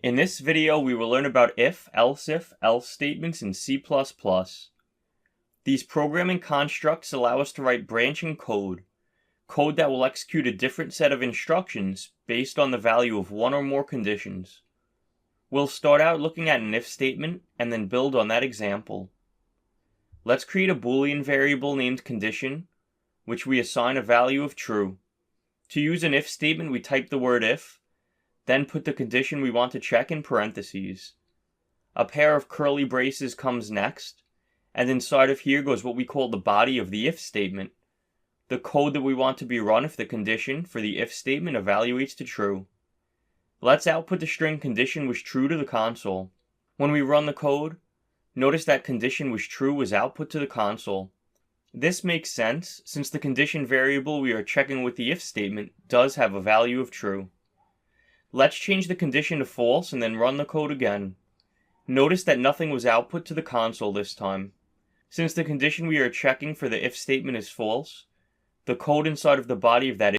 In this video, we will learn about if, else statements in C++. These programming constructs allow us to write branching code that will execute a different set of instructions based on the value of one or more conditions. We'll start out looking at an if statement and then build on that example. Let's create a Boolean variable named condition, which we assign a value of true. To use an if statement, we type the word if, then put the condition we want to check in parentheses. A pair of curly braces comes next, and inside of here goes what we call the body of the if statement, the code that we want to be run if the condition for the if statement evaluates to true. Let's output the string condition was true to the console. When we run the code, notice that condition was true was output to the console. This makes sense since the condition variable we are checking with the if statement does have a value of true. Let's change the condition to false and then run the code again. Notice that nothing was output to the console this time. Since the condition we are checking for the if statement is false, the code inside of the body of that